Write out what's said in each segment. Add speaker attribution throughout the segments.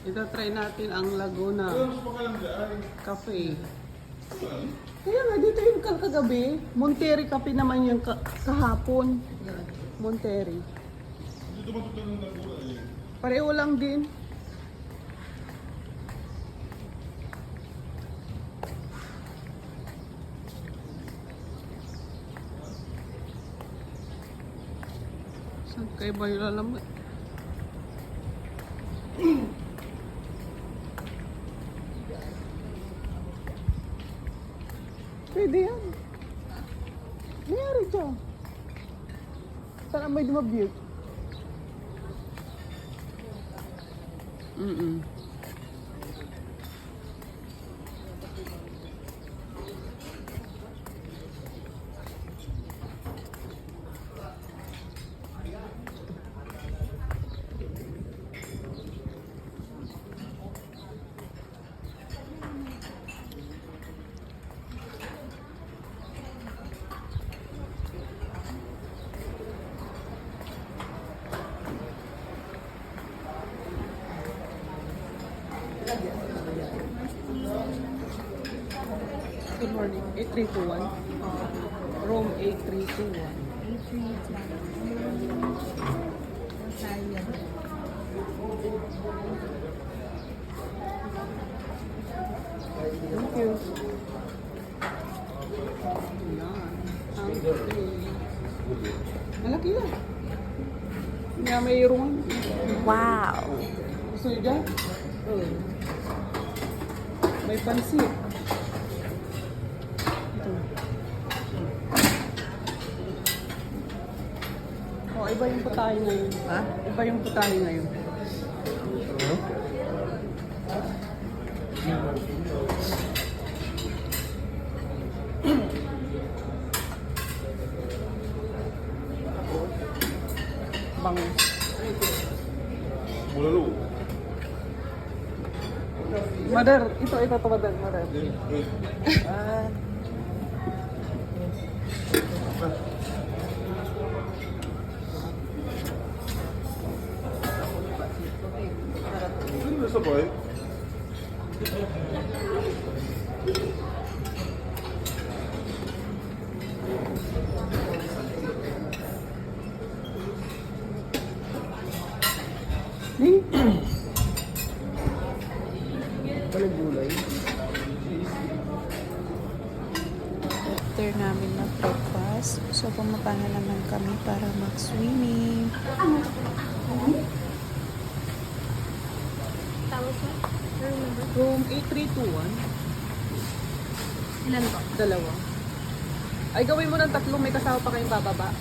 Speaker 1: Ita-try natin ang Laguna Cafe. Kaya nga, dito yung kagabi. Monterey Cafe naman yung kahapon. Monterey. Pareho lang din. Saan kayo ba yung alam? Pwede yan. Mayari dyan. Saan may dumabiyot? Good morning. 8321. Room 8321. 8321. Thank you. Yan. Ang gabi. Malaki lang. Nga may room.
Speaker 2: Wow!
Speaker 1: Gusto nyo dyan? May pansit. Oh, iba yung putahe ngayon.
Speaker 2: Ha?
Speaker 1: Iba yung putahe ngayon. Bango.
Speaker 3: Bulalo.
Speaker 1: Mother, ito mother.
Speaker 3: Ano sa boy?
Speaker 1: Walang gulay.
Speaker 2: After namin mag-breakfast, so pumunta na naman kami para mag-swimming.
Speaker 1: Room 8321.
Speaker 2: Ilan po?
Speaker 1: Dalawa. Ay, gawin mo ng tatlo. May kasama pa kayong bababa.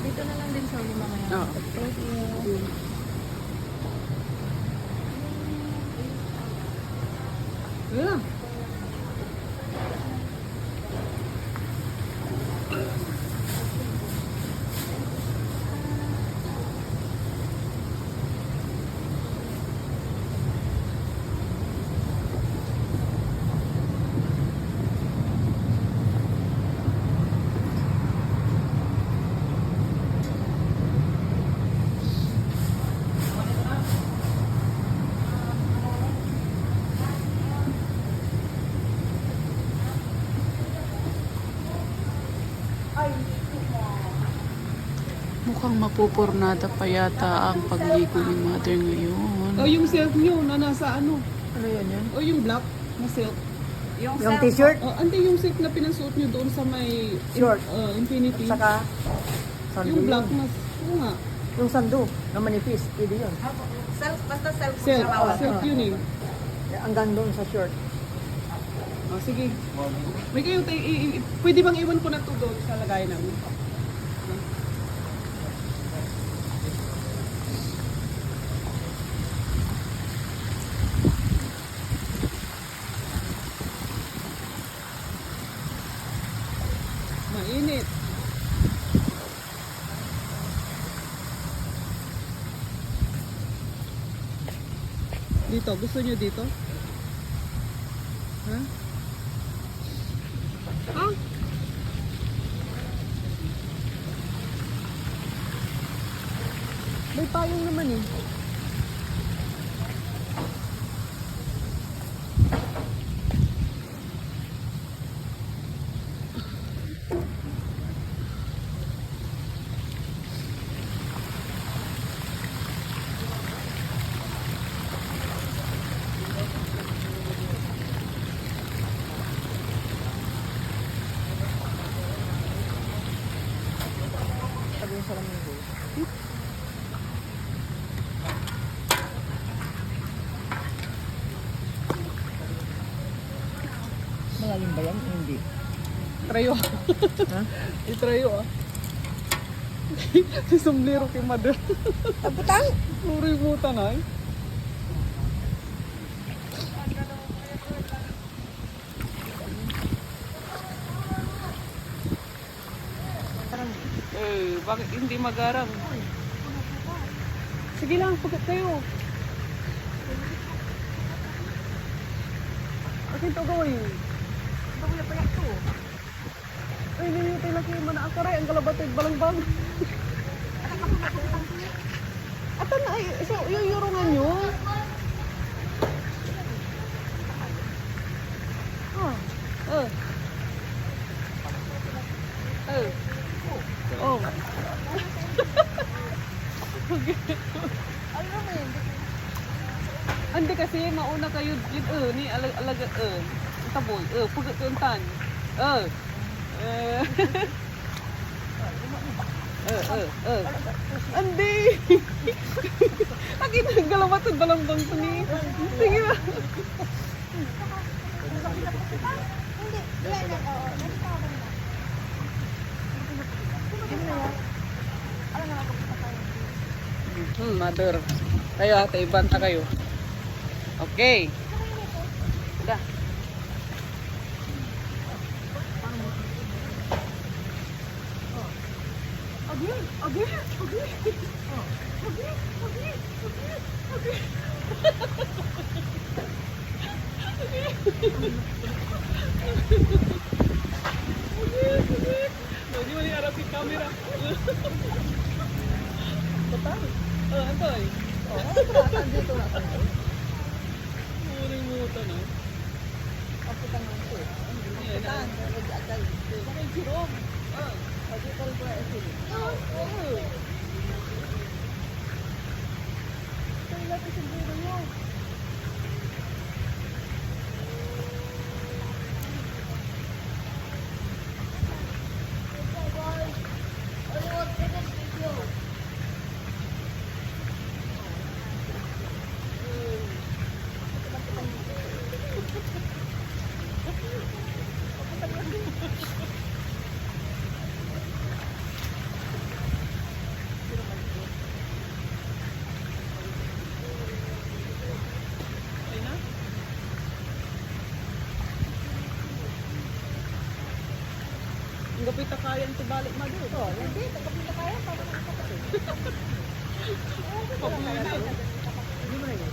Speaker 2: Dito na lang din sa mga ngayon.
Speaker 1: Oo.
Speaker 2: Thank you.
Speaker 1: Yeah.
Speaker 2: Mukhang mapupurnada pa yata ang pagligo ni Mother ngayon.
Speaker 1: O yung silk nyo na nasa ano?
Speaker 2: Ano yun yun?
Speaker 1: O yung black na silk.
Speaker 4: Yung t-shirt,
Speaker 1: O, ante yung silk na pinasuot nyo doon sa may
Speaker 4: Short.
Speaker 1: infinity.
Speaker 4: saka sando
Speaker 1: Yung black
Speaker 4: yun.
Speaker 1: na, oo nga.
Speaker 4: Yung sando na manipis, pwede yun.
Speaker 5: Basta self
Speaker 1: Silk, silk yun eh.
Speaker 4: Hanggang doon sa short.
Speaker 1: O, sige. May kayo, pwede bang iwan ko na to doon sa lagayan namin? Mainit. Dito, gusto nyo dito? Ha? Ha? payong naman eh.
Speaker 4: Sabi yung salamin. Malalim ba yan? Hindi.
Speaker 1: Trayo.
Speaker 4: Ha?
Speaker 1: Itrayo ah. Si sombrero kay mother.
Speaker 4: Taputang!
Speaker 1: Luri mo tanay. Bakit hindi magarang? Sige lang, pagkat kayo. Akin to gawin.
Speaker 4: Ito ko na payak to.
Speaker 1: Ay, nilitay laki mo na akaray. Ang kalabatid balang-bang. Atan na, ay, so, yung yurungan nyo. Ah, oh. Andi kasi mauna kayo ni alaga taboy pugat tuntan andi akin ang galamatod balambang to ni sige ba mother kayo ate ibanta kayo. Okay. Udah. Hindi mo harap yung camera. Total. Antoy.
Speaker 4: Dito na.
Speaker 1: Muring-mutan ah.
Speaker 4: Ako tang ito.
Speaker 1: Yan na. Bakit sirog?
Speaker 4: Pwede ko rin kaya ito.
Speaker 1: Kailan ko siguro nyo? Ang gapit na kaya ito balik madu.
Speaker 4: Oh, hindi. Pagkapit na kaya, parang nakakapit. Hindi mo na yun.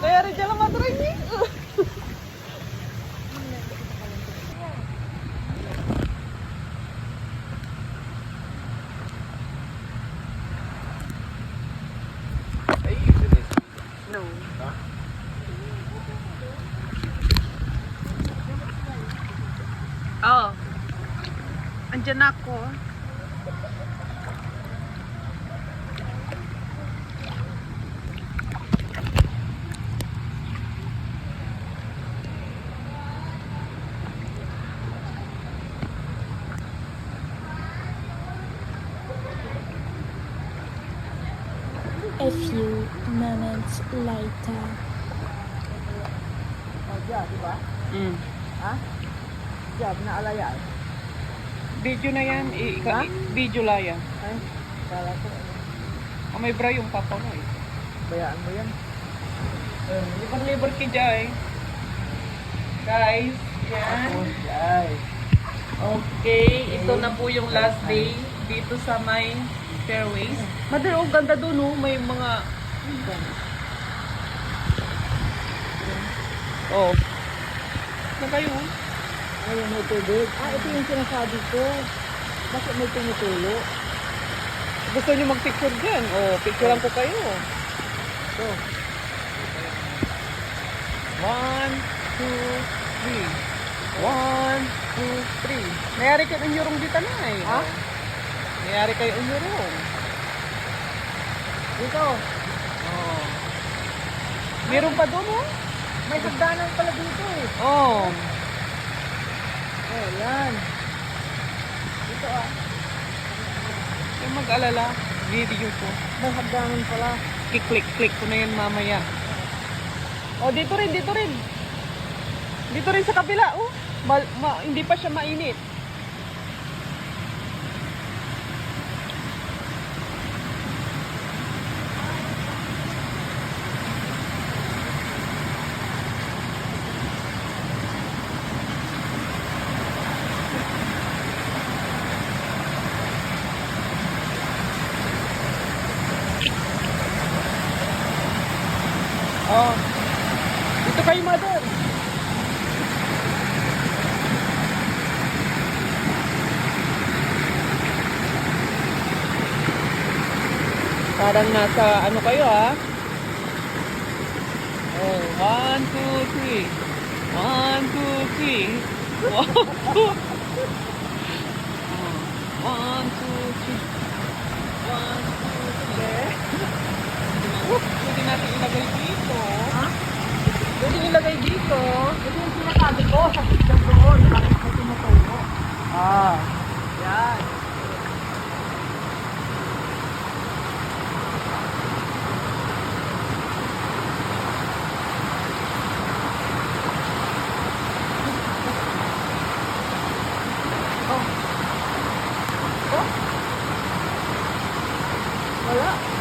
Speaker 1: Kaya rin dyan lang matuloy niya. No. Oh. Andiyan ako.
Speaker 2: A few moments later.
Speaker 4: Oh, Jab, di ba? Ha? Jab, naalaya.
Speaker 1: Video na yan.
Speaker 4: Ha?
Speaker 1: Video laya.
Speaker 4: Ay, kala ko.
Speaker 1: May bra yung papa mo eh.
Speaker 4: Bayaan mo yan.
Speaker 1: Libar-libar ki Jai. Guys, yan.
Speaker 4: Guys.
Speaker 1: Okay, ito na po yung last day dito sa may fairways. Mother, oh, ganda doon, oh. May mga... Oh. na kayo.
Speaker 4: Ayun, may tubig. Ito yung sinasabi ko. Bakit may tumutulo?
Speaker 1: Gusto niyo mag-picture dyan? O, picturean ko kayo.
Speaker 4: Ito.
Speaker 1: 1, 2, 3. 1, 2, 3. Mayari kayo unyurong dito na eh.
Speaker 4: Ha?
Speaker 1: Mayari kayo unyurong.
Speaker 4: Dito.
Speaker 1: Oh. Meron pa doon oh.
Speaker 4: May hagdanan pala dito eh.
Speaker 1: Oh.
Speaker 4: Oh, yan. Dito ah.
Speaker 1: Yung mag-alala, video ko.
Speaker 4: May hagdanan pala.
Speaker 1: Click ko na yan mamaya. Oh, dito rin, dito rin. Dito rin sa kabila, oh. Hindi pa siya mainit. Oh. Dito kayo, mother. Parang nasa ano kayo ha? Oh, 1, 2, 3. 1, 2, 3. 1, 2. 1, 2, 3. 1, 2, 3. Pwede natin ilagay dito.
Speaker 4: Ha?
Speaker 1: Pwede ilagay dito.
Speaker 4: Ito yung sinasabi ko. Sa picture doon. Bakit may tumutulo?
Speaker 1: Ah. Yan.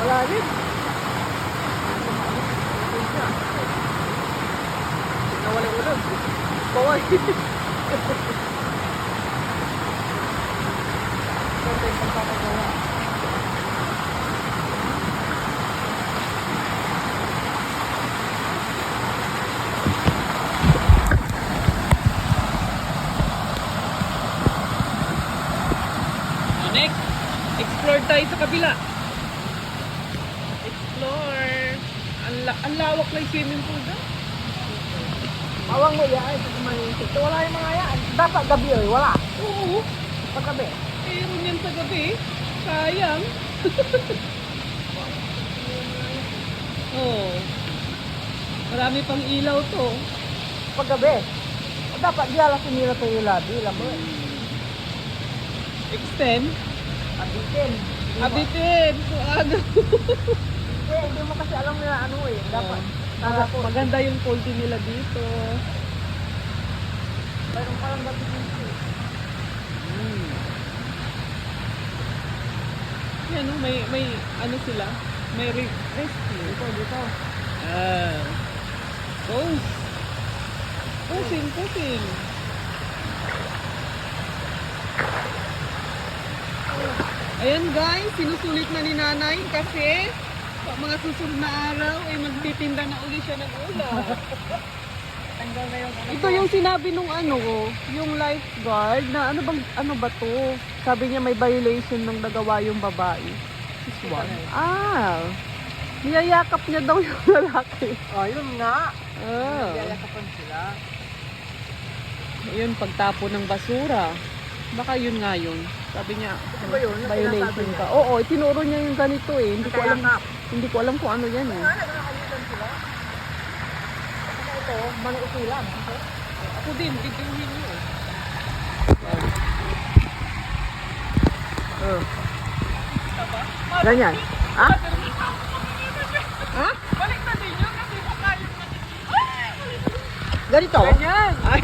Speaker 4: Wala rin.
Speaker 1: Nawala ulo. Bawal. Next, explore tayo sa kabila. Explore. Ang lawak na yung swimming pool doon.
Speaker 4: Awang mo yan. Ito manisip. Ito wala yung mga yan. Dapat gabi eh. Wala.
Speaker 1: Oo.
Speaker 4: Paggabi.
Speaker 1: Meron yan sa gabi. Sayang. Oh. Marami pang ilaw to.
Speaker 4: Paggabi. Dapat di alas sinira to yung labi. Alam mo eh.
Speaker 1: Extend.
Speaker 4: Abitin.
Speaker 1: Abitin. Ano?
Speaker 4: Hindi mo kasi alam na ano eh. Dapat.
Speaker 1: Maganda yung quality nila dito.
Speaker 4: Mayroon parang gabi dito eh.
Speaker 1: Yan oh, may ano sila. May rescue.
Speaker 4: Dito.
Speaker 1: Ah. Pose. Posing. Ayan guys, sinusulit na ni nanay kasi sa mga susunod na araw ay magtitinda na uli siya ng ulam.
Speaker 4: Tanggal na yung
Speaker 1: Ito yung sinabi nung yung lifeguard na ano ba to? Sabi niya may violation ng nagawa yung babae. This one. Niyayakap niya daw yung lalaki.
Speaker 4: Oh, yun nga.
Speaker 1: Ah.
Speaker 4: Sila.
Speaker 1: Yun, pagtapo ng basura. Baka yun nga yun. Sabi niya,
Speaker 4: ba yun? Yung
Speaker 1: violation
Speaker 4: sinasabi
Speaker 1: ka.
Speaker 4: niya?
Speaker 1: Oo, tinuro niya yung ganito eh.
Speaker 4: Nakayakap.
Speaker 1: Hindi ko alam kung ano yan eh.
Speaker 4: Nakakalitan sila. Saka ito, manuusulan.
Speaker 1: Ako din, videohin niyo.
Speaker 4: Ganyan. Ha?
Speaker 1: Ha? Balik na ninyo kasi mukha yung
Speaker 4: Ganito?
Speaker 1: ganyan. Ay.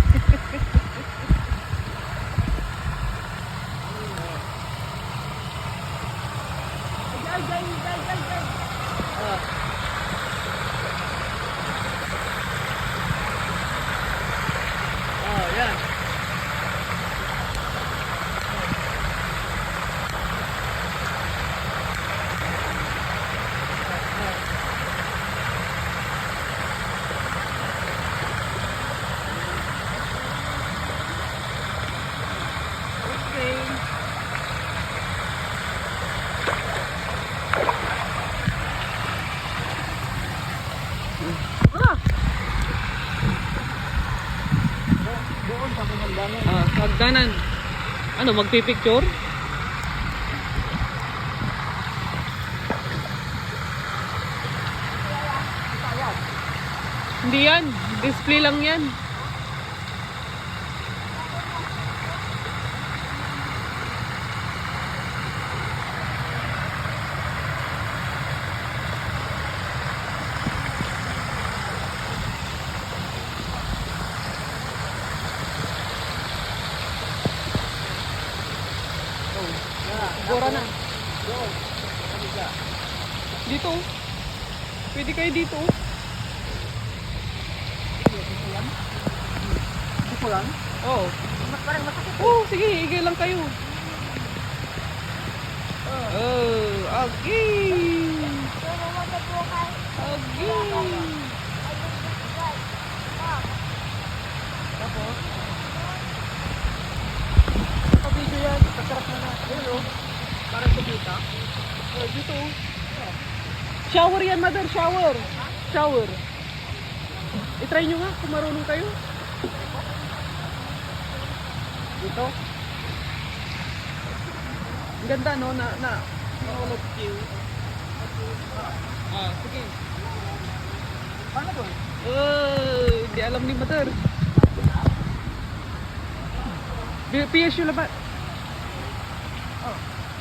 Speaker 1: Yan. Ah,
Speaker 4: Doon sa kumandanan.
Speaker 1: hagdanan. Ano, magpipicture? Hindi yan. Display lang yan. Gora na. Dito. Pwede kayo dito.
Speaker 4: Ito lang.
Speaker 1: Oo.
Speaker 4: Parang masakit.
Speaker 1: Oh, sige, igay lang kayo. Oh, okay. Okay.
Speaker 4: Kapag-video yan, kasarap na na. Ayun o. Parang kumita.
Speaker 1: Oh, dito. Shower yan, mother. Shower. Shower. I-try nyo nga kung marunong kayo. Dito. Ang ganda, no? Na all of you. Sige.
Speaker 4: Paano to?
Speaker 1: Oh, di alam ni mother. PSU lang ba?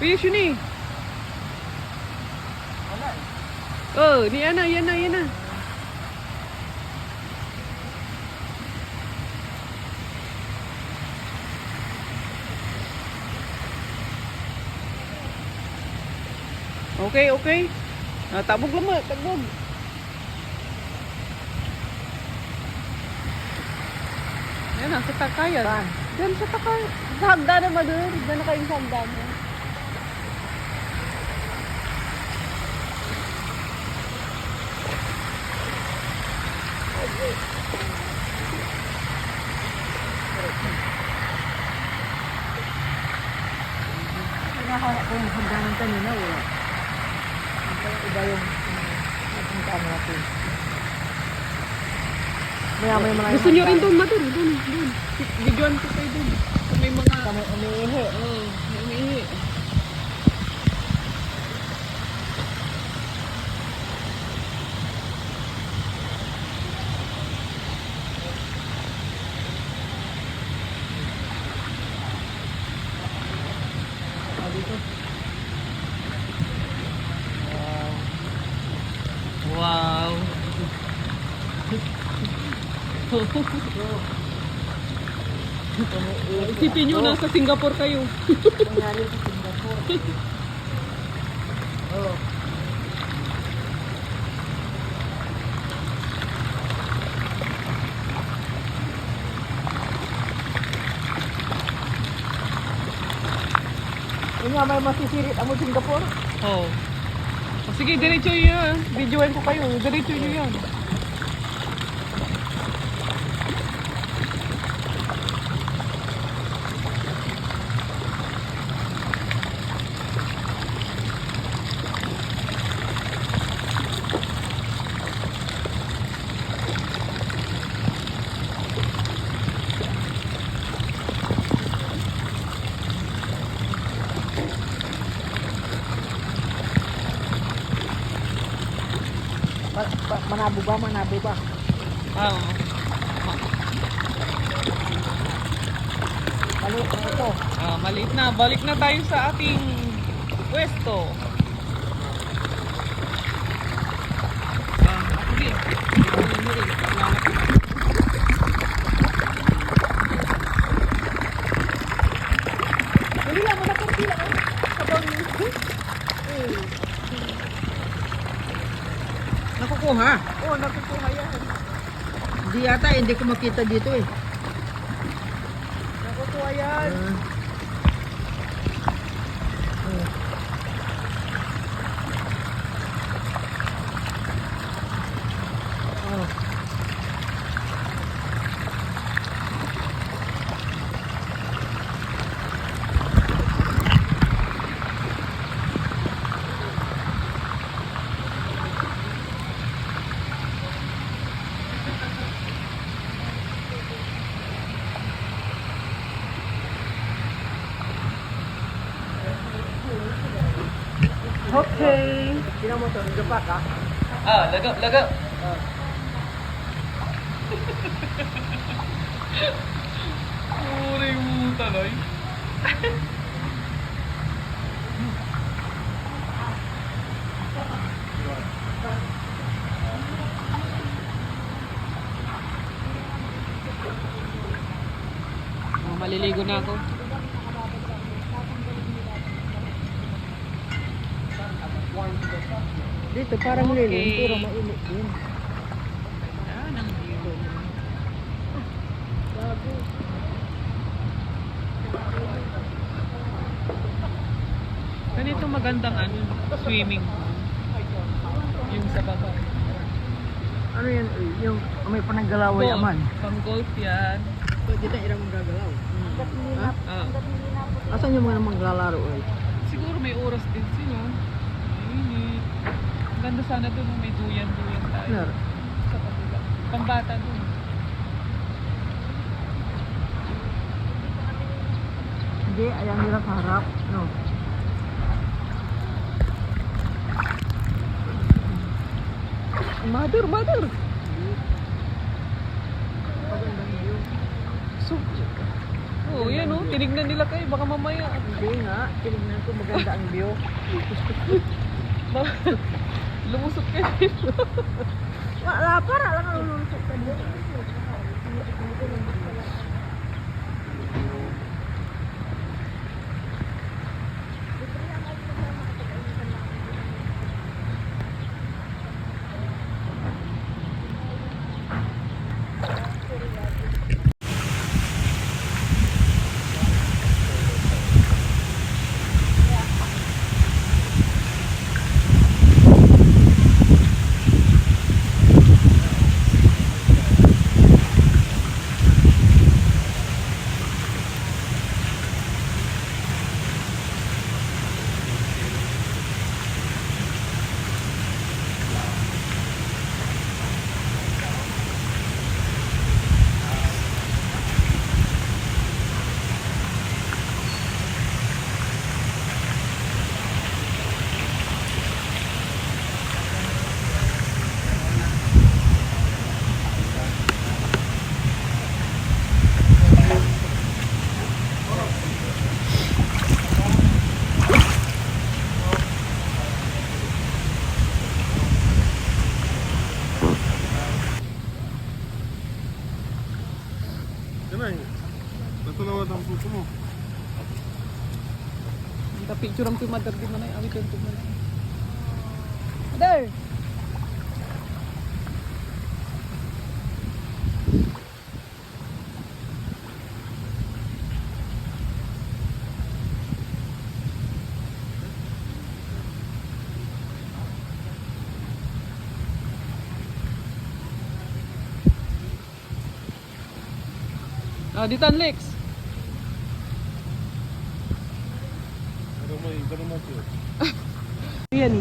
Speaker 1: PSU ni.
Speaker 4: Wala eh.
Speaker 1: Oh, ni Ana, yan na. Okay. Tabog lang mo, tabog. Yan na, sa takayan.
Speaker 4: Saan?
Speaker 1: Diyan sa takayan. Sa hagdanan, mother. Diyan na kayo sa hagdanan.
Speaker 4: Pinakahanap ko yung hagdanan kanina, wala. Iba yung napuntaan natin. Maya-maya mo lang yung
Speaker 1: Gusto nyo rin
Speaker 4: hagdanan.
Speaker 1: doon, mother. Doon. Videoan ko kayo doon. Kung may mga...
Speaker 4: Kami umiihi.
Speaker 1: May umiihi. Wow. Isipin nyo, nasa Singapore kayo.
Speaker 4: Nangyari sa Singapore. Oh. Yun nga, may masisirit ang Singapore.
Speaker 1: Oh. Sige, diretso nyo yan. Videoan ko kayo. Diretso nyo yan.
Speaker 4: Manabo ba?
Speaker 1: Ah.
Speaker 4: Maliit na ito.
Speaker 1: Maliit na. Balik na tayo sa ating pwesto. Sige.
Speaker 4: Dali lang, manapunti lang.
Speaker 3: Nakukuha.
Speaker 1: Oh, nakukuha yan.
Speaker 3: Hindi yata, hindi ko makita dito eh.
Speaker 1: Nakukuha yan.
Speaker 4: mo to, dapat ha?
Speaker 3: Laga.
Speaker 1: Uri mo taloy. Maliligo na ako.
Speaker 3: Dito parang
Speaker 1: Okay.
Speaker 3: lilim, pero mainit din.
Speaker 1: Yan ang view. Ganito magandang ano, swimming pool. Yung sa baba.
Speaker 3: Ano yan? Yung may panaggalaway
Speaker 1: Golf.
Speaker 3: aman.
Speaker 1: Pang golf yan.
Speaker 3: Pwede na irang magagalaw.
Speaker 1: Ah,
Speaker 3: Asan yung mga maglalaro eh?
Speaker 1: siguro may oras din sila. Mainit. Ang ganda sana doon, may duyan-duyan tayo.
Speaker 3: Nar.
Speaker 1: Sa kabila. Pambata doon.
Speaker 3: Hindi, ayan nila sa harap. No.
Speaker 1: Mother! So, oh, yan oh, tinignan nila kayo, baka mamaya.
Speaker 3: Hindi nga, tinignan ko maganda ang view.
Speaker 1: Lumusot kayo dito.
Speaker 3: Wala, para lang ang lulusok ka dito.
Speaker 1: Picture ang mother di mana awit ang mana. Mother. Dito ang Lex. Yan.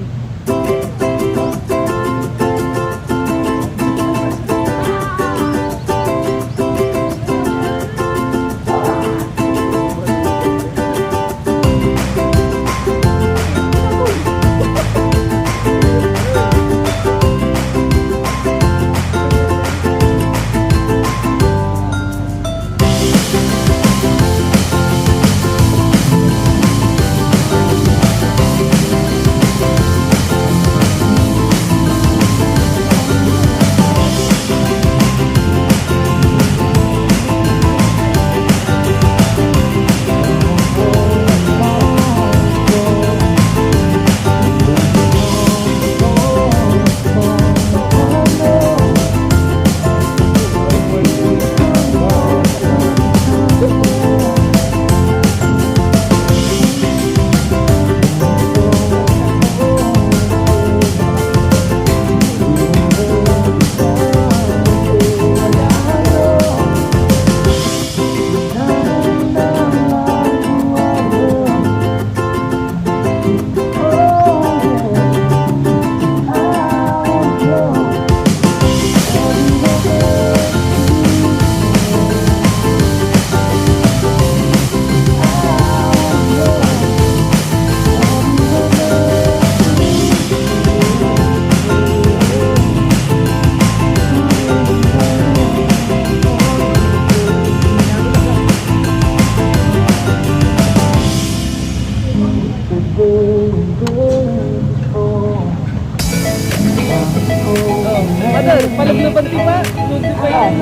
Speaker 1: Madal, palaglaban di ba? Lodi pa yan.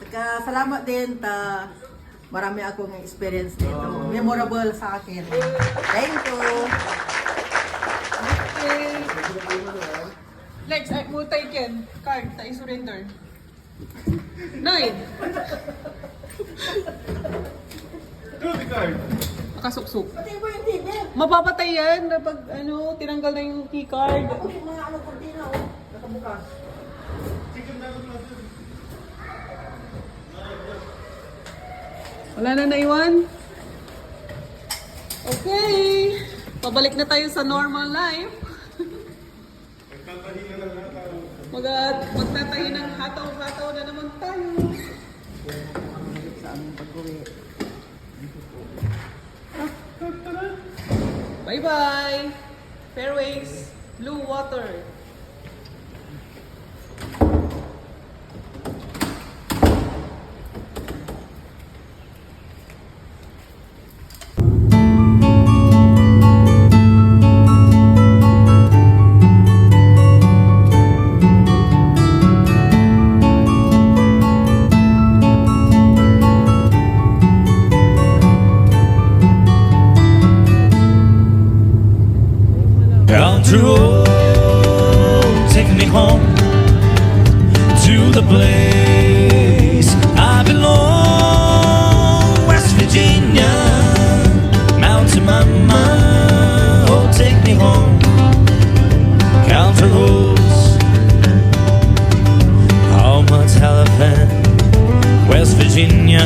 Speaker 4: Saka salamat din ta marami akong experience dito. Memorable sa akin. Thank you.
Speaker 1: Okay. Lex, ay mo tayo ken. Card, tayo surrender. Nay! Nakasuksok.
Speaker 4: Pati ko yung TV.
Speaker 1: Mapapatay yan pag ano, tinanggal na yung key card.
Speaker 4: Yung mga ano kurtina oh, nakabukas.
Speaker 1: Wala na naiwan? Okay. Pabalik na tayo sa normal life. Magtatayo ng hataw-hataw na
Speaker 4: pag-uwi.
Speaker 1: Bye-bye! Fairways, blue water.
Speaker 5: Country road, take me home to the place I belong. West Virginia, Mountain Mama, oh take me home. Country roads, how much elephant? West Virginia,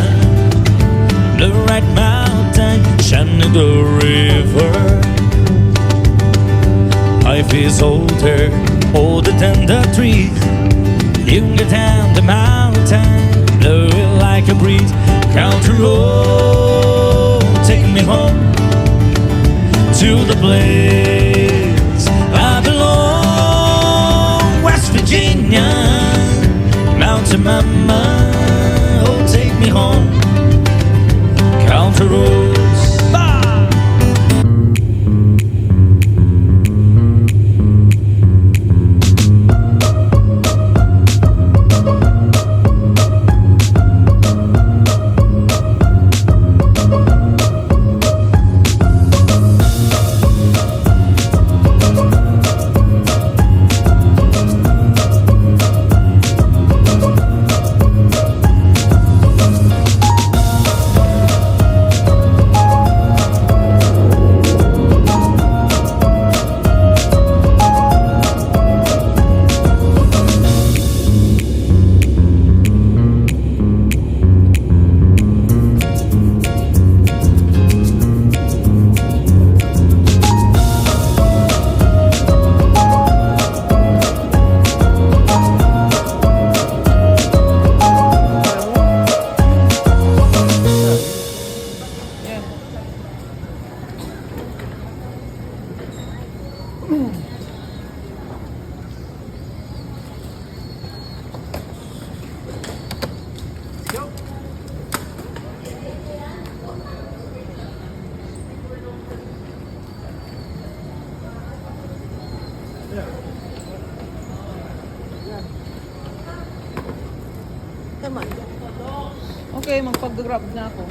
Speaker 5: the right mountain, Shenandoah River. Life is older than the trees. You can get down the mountain, blow it like a breeze. Country road, take me home to the place I belong. West Virginia, Mountain Mama, oh take me home. Country roads, bye.
Speaker 4: Come on.
Speaker 1: Okay, magpag-grab na ako.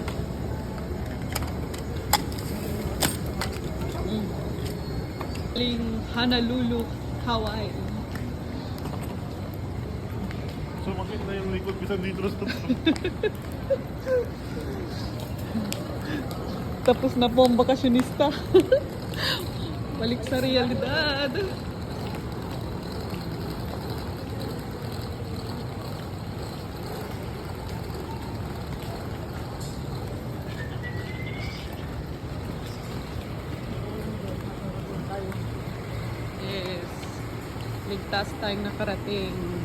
Speaker 1: Honolulu, Hawaii.
Speaker 6: Sumakit na yung likod bisan dito sa
Speaker 1: Tapos na po ang bakasyonista. Balik sa realidad. Yes. Ligtas tayong nakarating.